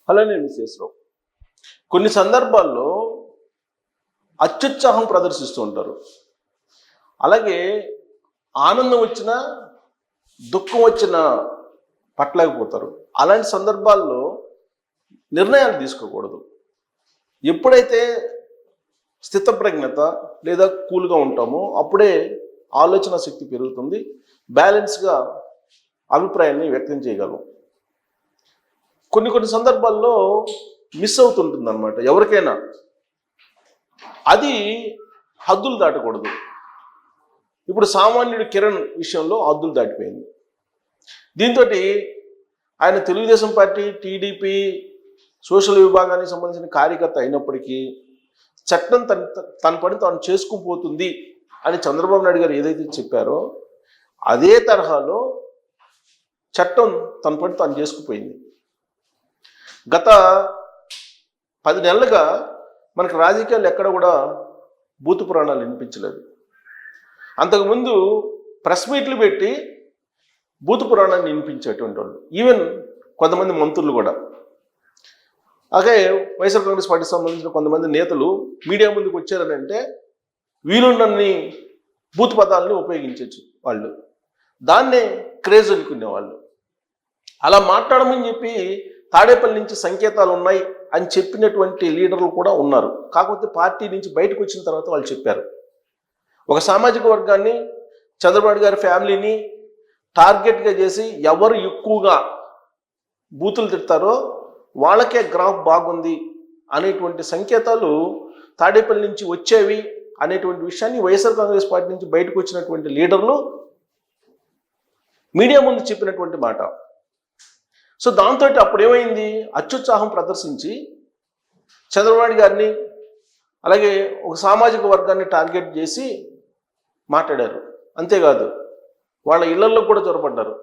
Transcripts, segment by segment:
అలానే మిస్సెస్రావు కొన్ని సందర్భాల్లో అత్యుత్సాహం ప్రదర్శిస్తూ ఉంటారు. అలాగే ఆనందం వచ్చినా దుఃఖం వచ్చినా పట్టలేకపోతారు. అలాంటి సందర్భాల్లో నిర్ణయాలు తీసుకోకూడదు. ఎప్పుడైతే స్థితప్రజ్ఞత లేదా కూల్గా ఉంటామో అప్పుడే ఆలోచన శక్తి పెరుగుతుంది, బ్యాలెన్స్గా అభిప్రాయాన్ని వ్యక్తం చేయగలం. కొన్ని సందర్భాల్లో మిస్ అవుతుంటుంది అన్నమాట ఎవరికైనా. అది హద్దులు దాటకూడదు. ఇప్పుడు సామాన్యుడు కిరణ్ విషయంలో హద్దులు దాటిపోయింది. దీంతో ఆయన తెలుగుదేశం పార్టీ, టీడీపీ, సోషల్ విభాగానికి సంబంధించిన కార్యకర్త అయినప్పటికీ చట్టం తన పని తాను చేసుకుపోతుంది అని చంద్రబాబు నాయుడు గారు ఏదైతే చెప్పారో అదే తరహాలో చట్టం తన పని తాను చేసుకుపోయింది. గత 10 నెలలుగా మనకు రాజకీయాలు ఎక్కడ కూడా భూత పురాణాలు వినిపించలేదు. అంతకుముందు ప్రెస్ మీట్లు పెట్టి భూత పురాణాన్ని వినిపించేటువంటి వాళ్ళు, ఈవెన్ కొంతమంది మంత్రులు కూడా. అలాగే వైఎస్ఆర్ కాంగ్రెస్ పార్టీకి సంబంధించిన కొంతమంది నేతలు మీడియా ముందుకు వచ్చారని అంటే వీలున్నన్ని భూత పదాలని ఉపయోగించవచ్చు వాళ్ళు. దాన్నే క్రేజ్ అనుకునేవాళ్ళు. అలా మాట్లాడమని చెప్పి తాడేపల్లి నుంచి సంకేతాలు ఉన్నాయి అని చెప్పినటువంటి లీడర్లు కూడా ఉన్నారు. కాకపోతే పార్టీ నుంచి బయటకు వచ్చిన తర్వాత వాళ్ళు చెప్పారు. ఒక సామాజిక వర్గాన్ని, చంద్రబాబు గారి ఫ్యామిలీని టార్గెట్గా చేసి ఎవరు ఎక్కువగా బూతులు తిడతారో వాళ్ళకే గ్రాఫ్ బాగుంది అనేటువంటి సంకేతాలు తాడేపల్లి నుంచి వచ్చేవి అనేటువంటి విషయాన్ని వైఎస్ఆర్ కాంగ్రెస్ పార్టీ నుంచి బయటకు వచ్చినటువంటి లీడర్లు మీడియా ముందు చెప్పినటువంటి మాట. సో దాంతో అప్పుడు ఏమైంది, అత్యుత్సాహం ప్రదర్శించి చంద్రబాబు గారిని అలాగే ఒక సామాజిక వర్గాన్ని టార్గెట్ చేసి మాట్లాడారు. అంతేకాదు వాళ్ళ ఇళ్లల్లో కూడా చొరబడ్డారు.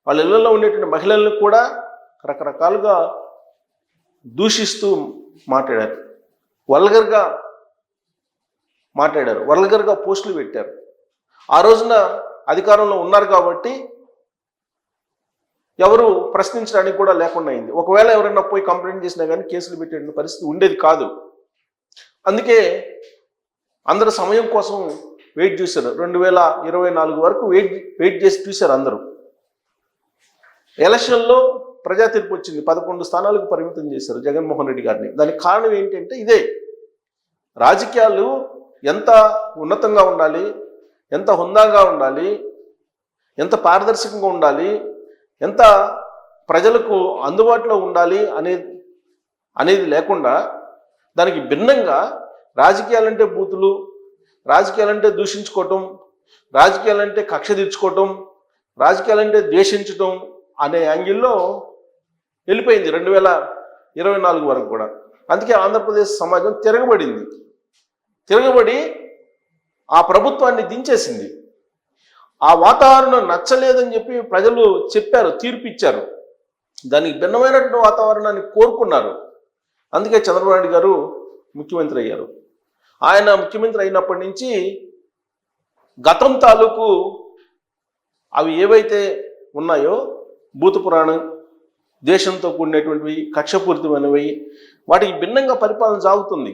వాళ్ళ ఇళ్లలో ఉండేటువంటి మహిళలను కూడా రకరకాలుగా దూషిస్తూ మాట్లాడారు, వల్గర్గా మాట్లాడారు, వల్గర్గా పోస్టులు పెట్టారు. ఆ రోజున అధికారంలో ఉన్నారు కాబట్టి ఎవరు ప్రశ్నించడానికి కూడా లేకుండా అయింది. ఒకవేళ ఎవరైనా పోయి కంప్లైంట్ చేసినా కానీ కేసులు పెట్టే పరిస్థితి ఉండేది కాదు. అందుకే అందరూ సమయం కోసం వెయిట్ చేశారు. 2024 వరకు వెయిట్ చేసి చూశారు అందరూ. ఎలక్షన్లో ప్రజా తీర్పు వచ్చింది, 11 స్థానాలకు పరిమితం చేశారు జగన్మోహన్ రెడ్డి గారిని. దానికి కారణం ఏంటంటే ఇదే, రాజకీయాలు ఎంత ఉన్నతంగా ఉండాలి, ఎంత హుందాగా ఉండాలి, ఎంత పారదర్శకంగా ఉండాలి, ఎంత ప్రజలకు అందుబాటులో ఉండాలి అనేది లేకుండా దానికి భిన్నంగా రాజకీయాలంటే బూతులు, రాజకీయాలంటే దూషించుకోవటం, రాజకీయాలంటే కక్ష తీర్చుకోవటం, రాజకీయాలంటే ద్వేషించటం అనే యాంగిల్లో వెళ్ళిపోయింది 2024 వరకు కూడా. అందుకే ఆంధ్రప్రదేశ్ సమాజం తిరగబడి ఆ ప్రభుత్వాన్ని దించేసింది. ఆ వాతావరణం నచ్చలేదని చెప్పి ప్రజలు చెప్పారు, తీర్పు ఇచ్చారు. దానికి భిన్నమైనటువంటి వాతావరణాన్ని కోరుకున్నారు. అందుకే చంద్రబాబు నాయుడు గారు ముఖ్యమంత్రి అయ్యారు. ఆయన ముఖ్యమంత్రి అయినప్పటి నుంచి గతం తాలూకు అవి ఏవైతే ఉన్నాయో భూత పురాణం, దేశంతో కూడినటువంటివి, కక్షపూరితమైనవి, వాటికి భిన్నంగా పరిపాలన సాగుతుంది.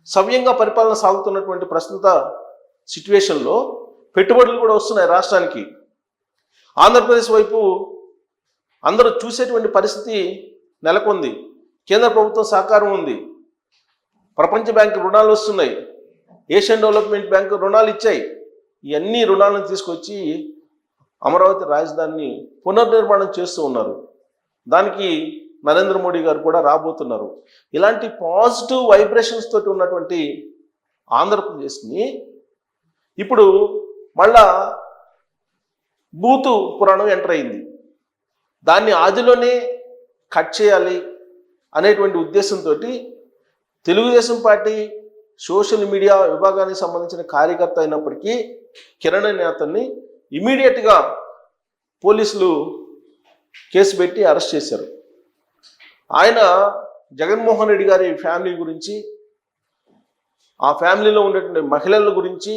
సవ్యంగా పరిపాలన సాగుతున్నటువంటి ప్రస్తుత సిచ్యువేషన్లో పెట్టుబడులు కూడా వస్తున్నాయి రాష్ట్రానికి. ఆంధ్రప్రదేశ్ వైపు అందరూ చూసేటువంటి పరిస్థితి నెలకొంది. కేంద్ర ప్రభుత్వం సహకారం ఉంది. ప్రపంచ బ్యాంకు రుణాలు వస్తున్నాయి, ఏషియన్ డెవలప్మెంట్ బ్యాంకు రుణాలు ఇచ్చాయి. ఇవన్నీ రుణాలను తీసుకొచ్చి అమరావతి రాజధానిని పునర్నిర్మాణం చేస్తూ ఉన్నారు. దానికి నరేంద్ర మోడీ గారు కూడా రాబోతున్నారు. ఇలాంటి పాజిటివ్ వైబ్రేషన్స్ తోటి ఉన్నటువంటి ఆంధ్రప్రదేశ్ని ఇప్పుడు మళ్ళా భూతు పురాణం ఎంటర్ అయింది. దాన్ని ఆదిలోనే కట్ చేయాలి అనేటువంటి ఉద్దేశంతో తెలుగుదేశం పార్టీ సోషల్ మీడియా విభాగానికి సంబంధించిన కార్యకర్త అయినప్పటికీ కిరణ్ అనే అతన్ని ఇమీడియట్గా పోలీసులు కేసు పెట్టి అరెస్ట్ చేశారు. ఆయన జగన్మోహన్ రెడ్డి గారి ఫ్యామిలీ గురించి, ఆ ఫ్యామిలీలో ఉండేటువంటి మహిళల గురించి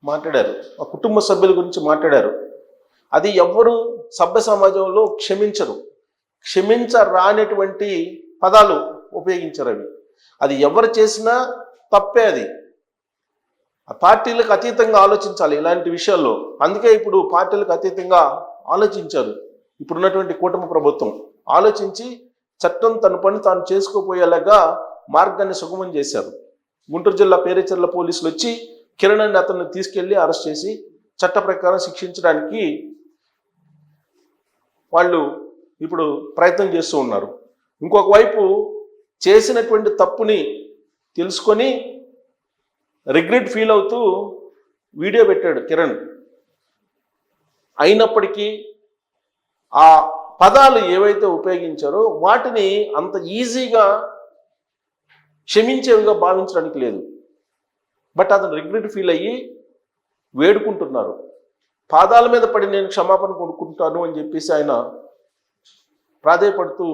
మాట్లాడారు, ఆ కుటుంబ సభ్యుల గురించి మాట్లాడారు. అది ఎవ్వరూ సభ్య సమాజంలో క్షమించరు. క్షమించరానటువంటి పదాలు ఉపయోగించారు. అది ఎవరు చేసినా తప్పే. అది పార్టీలకు అతీతంగా ఆలోచించాలి ఇలాంటి విషయాల్లో. అందుకే ఇప్పుడు పార్టీలకు అతీతంగా ఆలోచించారు ఇప్పుడున్నటువంటి కూటమి ప్రభుత్వం. ఆలోచించి చట్టం తన పని తాను చేసుకోపోయేలాగా మార్గాన్ని సుగమం చేశారు. గుంటూరు జిల్లా పేరేచెర్ల పోలీసులు వచ్చి కిరణ్ అని అతన్ని తీసుకెళ్లి అరెస్ట్ చేసి చట్ట ప్రకారం శిక్షించడానికి వాళ్ళు ఇప్పుడు ప్రయత్నం చేస్తూ ఉన్నారు. ఇంకొక వైపు చేసినటువంటి తప్పుని తెలుసుకొని రిగ్రెట్ ఫీల్ అవుతూ వీడియో పెట్టాడు కిరణ్. అయినప్పటికీ ఆ పదాలు ఏవైతే ఉపయోగించారో వాటిని అంత ఈజీగా క్షమించేవిగా భావించడానికి లేదు. బట్ అతను రిగ్రెట్ ఫీల్ అయ్యి వేడుకుంటున్నారు. పాదాల మీద పడి నేను క్షమాపణ కొనుక్కుంటాను అని చెప్పేసి ఆయన ప్రాధేయపడుతూ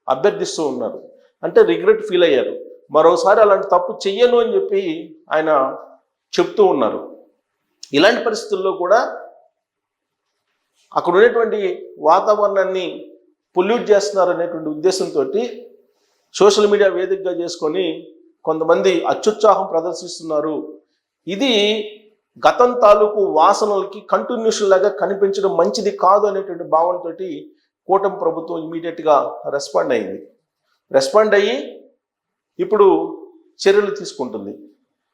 అభ్యర్థిస్తూ ఉన్నారు. అంటే రిగ్రెట్ ఫీల్ అయ్యారు. మరోసారి అలాంటి తప్పు చెయ్యను అని చెప్పి ఆయన చెప్తూ ఉన్నారు. ఇలాంటి పరిస్థితుల్లో కూడా అక్కడ ఉన్నటువంటి వాతావరణాన్ని పొల్యూట్ చేస్తున్నారు అనేటువంటి ఉద్దేశంతో సోషల్ మీడియా వేదికగా చేసుకొని కొంతమంది అత్యుత్సాహం ప్రదర్శిస్తున్నారు. ఇది గతం తాలూకు వాసనలకి కంటిన్యూషన్ లాగా కనిపించడం మంచిది కాదు అనేటువంటి భావనతో కూటమి ప్రభుత్వం ఇమీడియట్గా రెస్పాండ్ అయ్యి ఇప్పుడు చర్యలు తీసుకుంటుంది.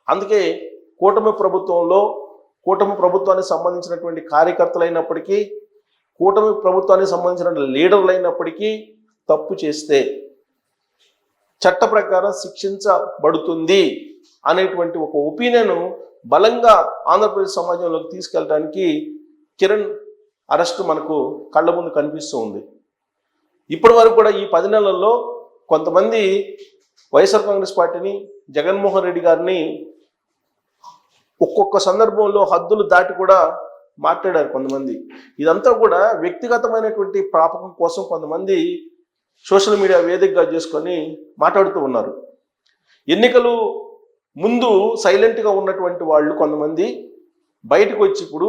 అందుకే కూటమి ప్రభుత్వానికి సంబంధించినటువంటి కార్యకర్తలు అయినప్పటికీ, కూటమి ప్రభుత్వానికి సంబంధించిన లీడర్లు అయినప్పటికీ తప్పు చేస్తే చట్ట ప్రకారం శిక్షించబడుతుంది అనేటువంటి ఒక ఒపీనియన్ బలంగా ఆంధ్రప్రదేశ్ సమాజంలోకి తీసుకెళ్ళడానికి కిరణ్ అరెస్టు మనకు కళ్ళ ముందు కనిపిస్తూ ఉంది. ఇప్పటి వరకు కూడా ఈ 10 నెలల్లో కొంతమంది వైఎస్ఆర్ కాంగ్రెస్ పార్టీని, జగన్మోహన్ రెడ్డి గారిని ఒక్కొక్క సందర్భంలో హద్దులు దాటి కూడా మాట్లాడారు కొంతమంది. ఇదంతా కూడా వ్యక్తిగతమైనటువంటి ప్రాపకం కోసం కొంతమంది సోషల్ మీడియా వేదికగా చేసుకొని మాట్లాడుతూ ఉన్నారు. ఎన్నికలు ముందు సైలెంట్గా ఉన్నటువంటి వాళ్ళు కొంతమంది బయటకు వచ్చి ఇప్పుడు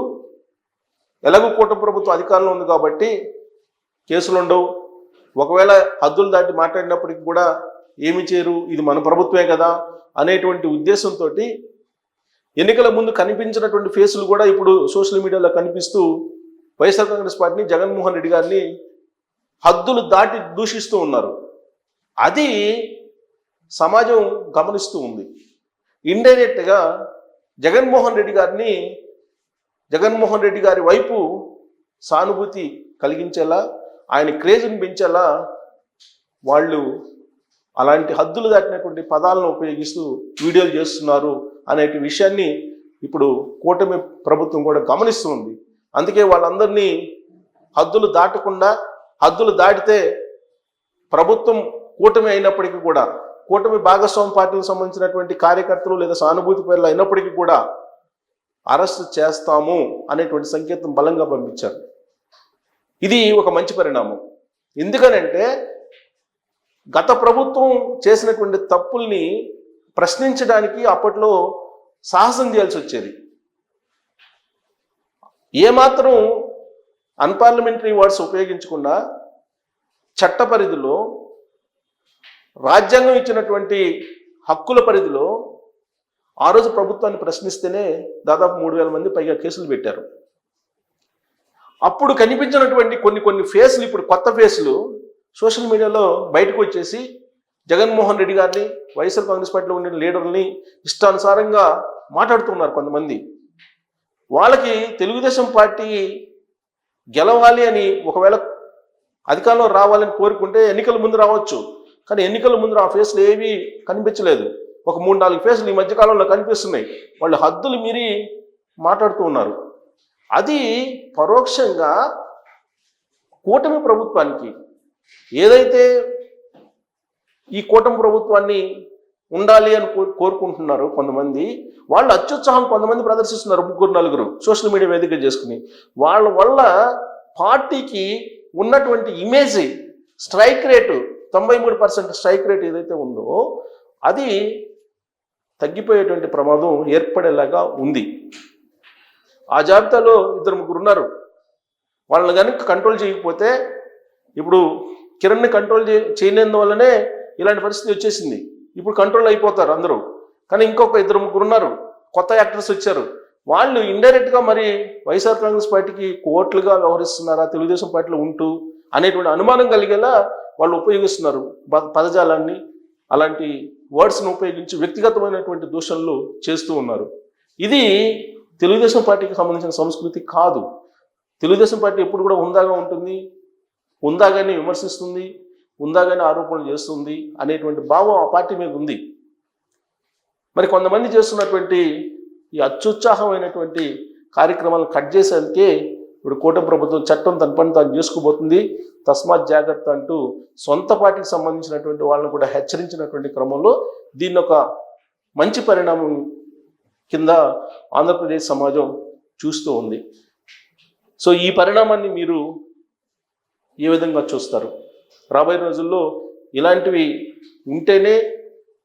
ఎలాగో కూటమి ప్రభుత్వం అధికారంలో ఉంది కాబట్టి కేసులు ఉండవు, ఒకవేళ హద్దులు దాటి మాట్లాడినప్పటికీ కూడా ఏమి చేయరు, ఇది మన ప్రభుత్వమే కదా అనేటువంటి ఉద్దేశంతో ఎన్నికల ముందు కనిపించినటువంటి ఫేసులు కూడా ఇప్పుడు సోషల్ మీడియాలో కనిపిస్తూ వైఎస్ఆర్ కాంగ్రెస్ పార్టీని, జగన్మోహన్ రెడ్డి గారిని హద్దులు దాటి దూషిస్తూ ఉన్నారు. అది సమాజం గమనిస్తూ ఉంది. ఇండైరెక్ట్గా జగన్మోహన్ రెడ్డి గారి వైపు సానుభూతి కలిగించేలా, ఆయన క్రేజ్ని పెంచేలా వాళ్ళు అలాంటి హద్దులు దాటినటువంటి పదాలను ఉపయోగిస్తూ వీడియోలు చేస్తున్నారు అనే విషయాన్ని ఇప్పుడు కూటమి ప్రభుత్వం కూడా గమనిస్తూ ఉంది. అందుకే వాళ్ళందరినీ హద్దులు దాటకుండా, హద్దులు దాటితే ప్రభుత్వం కూటమి అయినప్పటికీ కూడా, కూటమి భాగస్వామి పార్టీకి సంబంధించినటువంటి కార్యకర్తలు లేదా సానుభూతి పేర్లు అయినప్పటికీ కూడా అరెస్ట్ చేస్తాము అనేటువంటి సంకేతం బలంగా పంపించారు. ఇది ఒక మంచి పరిణామం. ఎందుకనంటే గత ప్రభుత్వం చేసినటువంటి తప్పుల్ని ప్రశ్నించడానికి అప్పట్లో సాహసం చేయాల్సి వచ్చేది. ఏమాత్రం అన్పార్లమెంటరీ వర్డ్స్ ఉపయోగించకుండా చట్ట పరిధిలో, రాజ్యాంగం ఇచ్చినటువంటి హక్కుల పరిధిలో ఆ రోజు ప్రభుత్వాన్ని ప్రశ్నిస్తేనే దాదాపు 3000 మంది పైగా కేసులు పెట్టారు. అప్పుడు కనిపించినటువంటి కొన్ని ఫేసులు, ఇప్పుడు కొత్త ఫేసులు సోషల్ మీడియాలో బయటకు వచ్చేసి జగన్మోహన్ రెడ్డి గారిని, వైఎస్ఆర్ కాంగ్రెస్ పార్టీలో ఉండే లీడర్ని ఇష్టానుసారంగా మాట్లాడుతున్నారు కొంతమంది. వాళ్ళకి తెలుగుదేశం పార్టీ గెలవాలి అని, ఒకవేళ అధికారంలో రావాలని కోరుకుంటే ఎన్నికల ముందు రావచ్చు. కానీ ఎన్నికల ముందు ఆ ఫేస్లు ఏవి కనిపించలేదు. ఒక 3-4 ఫేస్లు ఈ మధ్యకాలంలో కనిపిస్తున్నాయి. వాళ్ళు హద్దులు మీరి మాట్లాడుతూ ఉన్నారు. అది పరోక్షంగా కూటమి ప్రభుత్వానికి, ఏదైతే ఈ కూటమి ప్రభుత్వాన్ని ఉండాలి అని కోరుకుంటున్నారు కొంతమంది, వాళ్ళు అత్యుత్సాహం కొంతమంది ప్రదర్శిస్తున్నారు, 3-4 సోషల్ మీడియా వేదిక చేసుకుని. వాళ్ళ వల్ల పార్టీకి ఉన్నటువంటి image, strike rate 93% strike rate ఏదైతే ఉందో అది తగ్గిపోయేటువంటి ప్రమాదం ఏర్పడేలాగా ఉంది. ఆ జాబితాలో 2-3 ఉన్నారు. వాళ్ళని కనుక కంట్రోల్ చేయకపోతే ఇప్పుడు కిరణ్ని కంట్రోల్ చేయలేనందువల్లనే ఇలాంటి పరిస్థితి వచ్చేసింది. ఇప్పుడు కంట్రోల్ అయిపోతారు అందరూ. కానీ ఇంకొక 2-3 ఉన్నారు, కొత్త యాక్టర్స్ వచ్చారు. వాళ్ళు ఇండైరెక్ట్గా మరి వైఎస్ఆర్ కాంగ్రెస్ పార్టీకి కోట్లుగా వ్యవహరిస్తున్నారా తెలుగుదేశం పార్టీలో ఉంటూ అనేటువంటి అనుమానం కలిగేలా వాళ్ళు ఉపయోగిస్తున్నారు పదజాలాన్ని, అలాంటి వర్డ్స్ను ఉపయోగించి వ్యక్తిగతమైనటువంటి దూషణలు చేస్తూ ఉన్నారు. ఇది తెలుగుదేశం పార్టీకి సంబంధించిన సంస్కృతి కాదు. తెలుగుదేశం పార్టీ ఎప్పుడు కూడా హుందాగా ఉంటుంది, హుందాగానే విమర్శిస్తుంది, హుందాగానే ఆరోపణలు చేస్తుంది అనేటువంటి భావం ఆ పార్టీ మీద ఉంది. మరి కొంతమంది చేస్తున్నటువంటి ఈ అత్యుత్సాహమైనటువంటి కార్యక్రమాలను కట్ చేసేందుకే ఇప్పుడు కూటమి ప్రభుత్వం చట్టం తన పని తాను చేసుకోబోతుంది, తస్మాత్ జాగ్రత్త అంటూ సొంత పార్టీకి సంబంధించినటువంటి వాళ్ళని కూడా హెచ్చరించినటువంటి క్రమంలో దీన్ని ఒక మంచి పరిణామం కింద ఆంధ్రప్రదేశ్ సమాజం చూస్తూ ఉంది. సో ఈ పరిణామాన్ని మీరు ఏ విధంగా చూస్తారు? రాబోయే రోజుల్లో ఇలాంటివి ఉంటేనే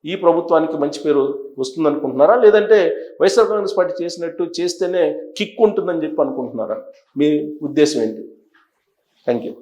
ఈ ప్రభుత్వానికి మంచి పేరు వస్తుందనుకుంటున్నారా, లేదంటే వైఎస్ఆర్ కాంగ్రెస్ పార్టీ చేసినట్టు చేస్తేనే కిక్ ఉంటుందని చెప్పి అనుకుంటున్నారా? మీ ఉద్దేశం ఏంటి? Thank you.